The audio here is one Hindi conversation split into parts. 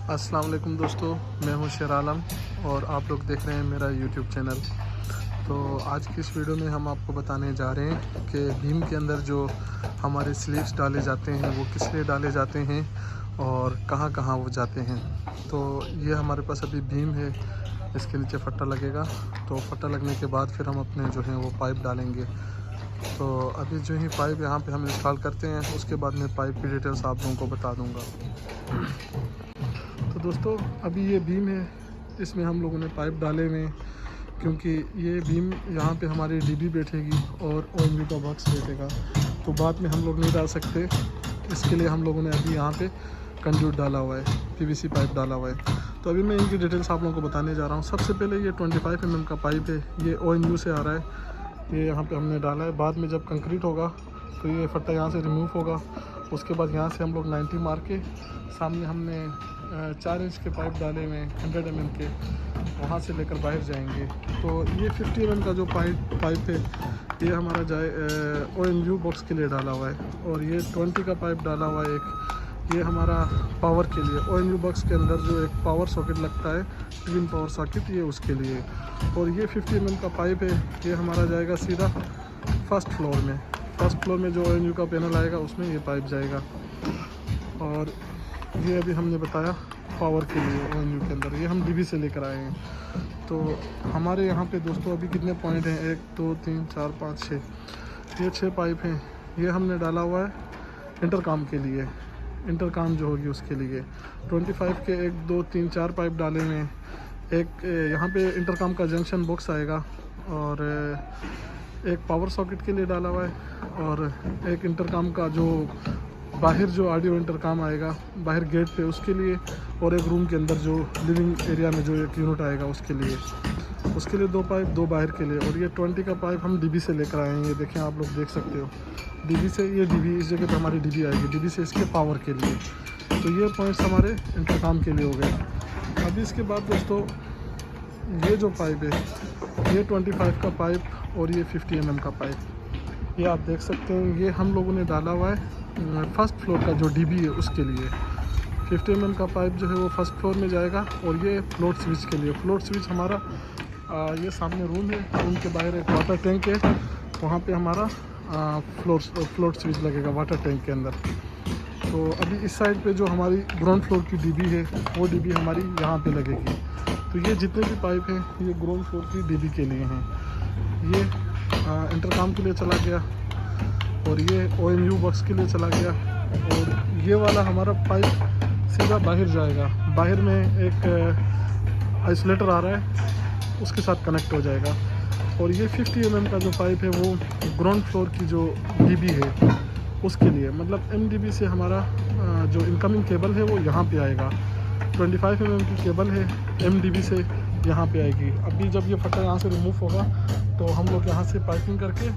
अस्सलाम वालेकुम दोस्तों, मैं हूं शेर आलम और आप लोग देख रहे हैं मेरा यूट्यूब चैनल। तो आज की इस वीडियो में हम आपको बताने जा रहे हैं कि बीम के अंदर जो हमारे स्लीव्स डाले जाते हैं वो किस लिए डाले जाते हैं और कहां कहां वो जाते हैं। तो ये हमारे पास अभी बीम है, इसके नीचे फट्टा लगेगा। तो फट्टा लगने के बाद फिर हम अपने जो है वो पाइप डालेंगे। तो अभी जो ही पाइप यहाँ पे हम इंस्टॉल करते हैं उसके बाद मैं पाइप की डिटेल्स आप लोगों को बता दूँगा। तो दोस्तों अभी ये बीम है, इसमें हम लोगों ने पाइप डाले हुए हैं क्योंकि ये बीम यहाँ पे हमारी डीबी बैठेगी और ओएनवी का बॉक्स बैठेगा, तो बाद में हम लोग नहीं डाल सकते। इसके लिए हम लोगों ने अभी यहाँ पे कंड्यूट डाला हुआ है, पीवीसी पाइप डाला हुआ है। तो अभी मैं इनकी डिटेल्स आप लोगों को बताने जा रहा हूँ। सबसे पहले ये 25 mm का पाइप है, ये ओएनयू से आ रहा है। ये यहाँ पर हमने डाला है। बाद में जब कंक्रीट होगा तो ये फट्टा यहाँ से रिमूव होगा। उसके बाद यहाँ से हम लोग 90 मार के सामने हमने 4 इंच के पाइप डाले हुए हैं 100 mm के, वहाँ से लेकर बाहर जाएंगे। तो ये 50 mm का जो पाइप है ये हमारा जाए ओएनयू बॉक्स के लिए डाला हुआ है। और ये 20 का पाइप डाला हुआ है एक, ये हमारा पावर के लिए। ओएनयू बॉक्स के अंदर जो एक पावर सॉकेट लगता है, ट्विन पावर सॉकेट, ये उसके लिए। और ये 50 mm का पाइप है, ये हमारा जाएगा सीधा फर्स्ट फ्लोर में। फर्स्ट फ्लोर में जो ओएनयू का पैनल आएगा उसमें ये पाइप जाएगा। और ये अभी हमने बताया पावर के लिए ओएनयू के अंदर, ये हम डीबी से लेकर आए हैं। तो हमारे यहाँ पे दोस्तों अभी कितने पॉइंट हैं, 1 2 3 4 5 6, ये 6 पाइप हैं। ये हमने डाला हुआ है इंटरकॉम के लिए, इंटरकॉम जो होगी उसके लिए। 25 के 1 2 3 4 पाइप डाले हुए हैं। एक यहाँ पे इंटरकॉम का जंक्शन बॉक्स आएगा और एक पावर सॉकेट के लिए डाला हुआ है। और एक इंटरकॉम का जो बाहर जो ऑडियो इंटरकॉम आएगा बाहर गेट पे उसके लिए। और एक रूम के अंदर जो लिविंग एरिया में जो एक यूनिट आएगा उसके लिए। उसके लिए 2 पाइप, 2 बाहर के लिए। और ये 20 का पाइप हम डीबी से लेकर आए हैं। ये देखें, आप लोग देख सकते हो डीबी से। ये डीबी इस जगह पे हमारी डीबी आएगी, डीबी से इसके पावर के लिए। तो ये पॉइंट्स हमारे इंटरकॉम के लिए हो गए। अभी इसके बाद दोस्तों ये जो पाइप है, ये 25 का पाइप और ये 50 mm का पाइप, ये आप देख सकते हैं। ये हम लोगों ने डाला हुआ है फर्स्ट फ्लोर का जो डीबी है उसके लिए। 50 mm का पाइप जो है वो फर्स्ट फ्लोर में जाएगा। और ये फ्लोट स्विच के लिए। फ्लोट स्विच हमारा ये सामने रूम है, रूम के बाहर एक वाटर टैंक है, वहाँ पे हमारा फ्लोट स्विच लगेगा वाटर टैंक के अंदर। तो अभी इस साइड पे जो हमारी ग्राउंड फ्लोर की डीबी है वो डीबी हमारी यहाँ पे लगेगी। तो ये जितने भी पाइप हैं ये ग्राउंड फ्लोर की डीबी के लिए हैं। ये इंटरकॉम के लिए चला गया और ये ओएनयू बॉक्स के लिए चला गया। और ये वाला हमारा पाइप सीधा बाहर जाएगा, बाहर में एक आइसोलेटर आ रहा है उसके साथ कनेक्ट हो जाएगा। और ये 50 mm का जो पाइप है वो ग्राउंड फ्लोर की जो डीबी है उसके लिए, मतलब एमडीबी से हमारा जो इनकमिंग केबल है वो यहाँ पे आएगा। 25 mm की केबल है, एमडीबी से यहाँ पे आएगी। अभी जब ये फट्टा यहाँ से रिमूव होगा तो हम लोग यहाँ से पाइपिंग करके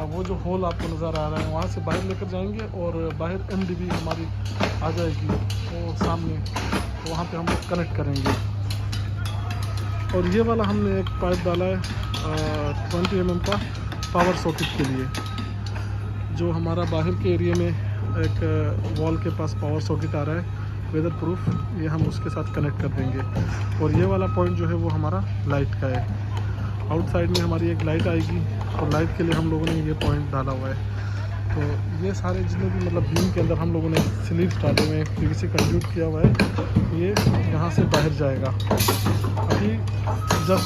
वो जो होल आपको नज़र आ रहा है वहाँ से बाहर लेकर जाएंगे और बाहर एमडीबी हमारी आ जाएगी वो सामने, तो वहाँ पे हम लोग कनेक्ट करेंगे। और ये वाला हमने एक पाइप डाला है 20 mm का पावर सॉकेट के लिए, जो हमारा बाहर के एरिया में एक वॉल के पास पावर सॉकेट आ रहा है वेदर प्रूफ, ये हम उसके साथ कनेक्ट कर देंगे। और ये वाला पॉइंट जो है वो हमारा लाइट का है। आउटसाइड में हमारी एक लाइट आएगी और लाइट के लिए हम लोगों ने ये पॉइंट डाला हुआ है। तो ये सारे जितने भी मतलब बीम के अंदर हम लोगों ने स्लीव्स डाले हुए हैं, पीवीसी कंड्यूट किया हुआ है, ये यहाँ से बाहर जाएगा। अभी जब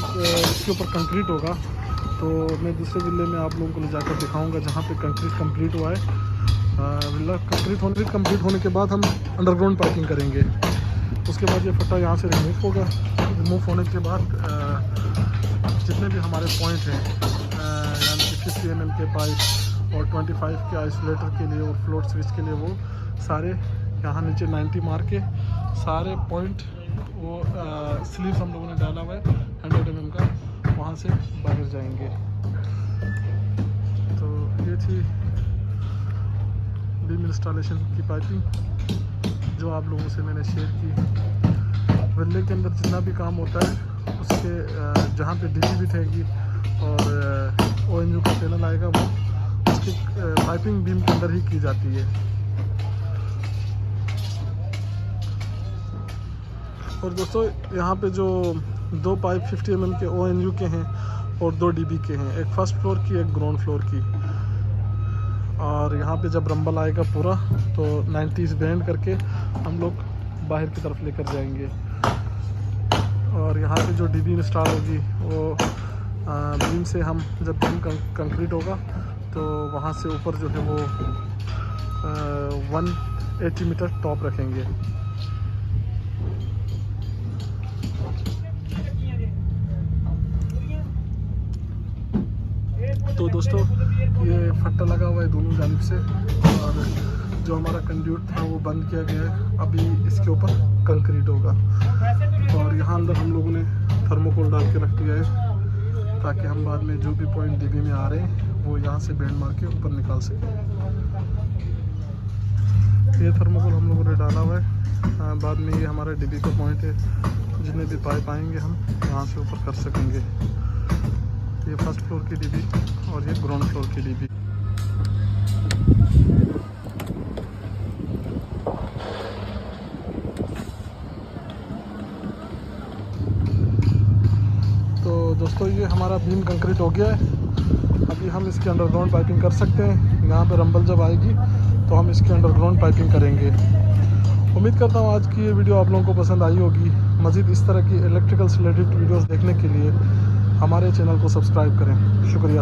इसके ऊपर कंक्रीट होगा तो मैं दूसरे विले में आप लोगों को ले जाकर दिखाऊँगा जहाँ पर कंक्रीट कम्प्लीट हुआ है। कंक्रीट होने के बाद हम अंडरग्राउंड पाइपिंग करेंगे। उसके बाद ये फट्टा यहाँ से रिमूव होगा। रिमूव होने के बाद जितने भी हमारे पॉइंट हैं यानी कि 50 mm के पाइप और 25 के आइसोलेटर के लिए और फ्लोट स्विच के लिए, वो सारे यहाँ नीचे 90 मार के सारे पॉइंट वो स्लीव्स हम लोगों ने डाला हुआ है 100 mm का, वहाँ से बाहर जाएंगे। तो ये थी बीम इंस्टॉलेशन की पाइपिंग जो आप लोगों से मैंने शेयर की। विले के अंदर जितना भी काम होता है उसके जहाँ पे डीबी बिठेगी और ओएनयू का पैनल आएगा वो उसकी पाइपिंग बीम के अंदर ही की जाती है। और दोस्तों यहाँ पे जो 2 पाइप 50 mm के ONU के हैं और 2 DB के हैं, एक फर्स्ट फ्लोर की एक ग्राउंड फ्लोर की। और यहाँ पे जब रंबल आएगा पूरा तो 90s बैंड करके हम लोग बाहर की तरफ लेकर जाएंगे। और यहाँ पे जो DB इंस्टॉल होगी वो बीम से हम जब बीम कंक्रीट होगा तो वहाँ से ऊपर जो है वो 180 मीटर टॉप रखेंगे। तो दोस्तों ये फट्टा लगा हुआ है दोनों जानिब से, और जो हमारा कंड्यूट था वो बंद किया गया है। अभी इसके ऊपर कंक्रीट होगा और यहाँ अंदर हम लोगों ने थर्मोकोल डाल के रख दिया है ताकि हम बाद में जो भी पॉइंट DB में आ रहे हैं वो यहाँ से बैंड मार के ऊपर निकाल सकें। ये थर्मोकोल हम लोगों ने डाला हुआ है। बाद में ये हमारा DB का पॉइंट है, जितने भी पाइप आएंगे हम यहाँ से ऊपर कर सकेंगे। ये फर्स्ट फ्लोर की DB और ये ग्राउंड फ्लोर की DB। तो दोस्तों ये हमारा बीम कंक्रीट हो गया है। अभी हम इसके अंडरग्राउंड पाइपिंग कर सकते हैं। यहाँ पे रंबल जब आएगी तो हम इसके अंडरग्राउंड पाइपिंग करेंगे। उम्मीद करता हूँ आज की ये वीडियो आप लोगों को पसंद आई होगी। मज़ीद इस तरह की इलेक्ट्रिकल से रिलेटेड वीडियोज़ देखने के लिए हमारे चैनल को सब्सक्राइब करें। शुक्रिया।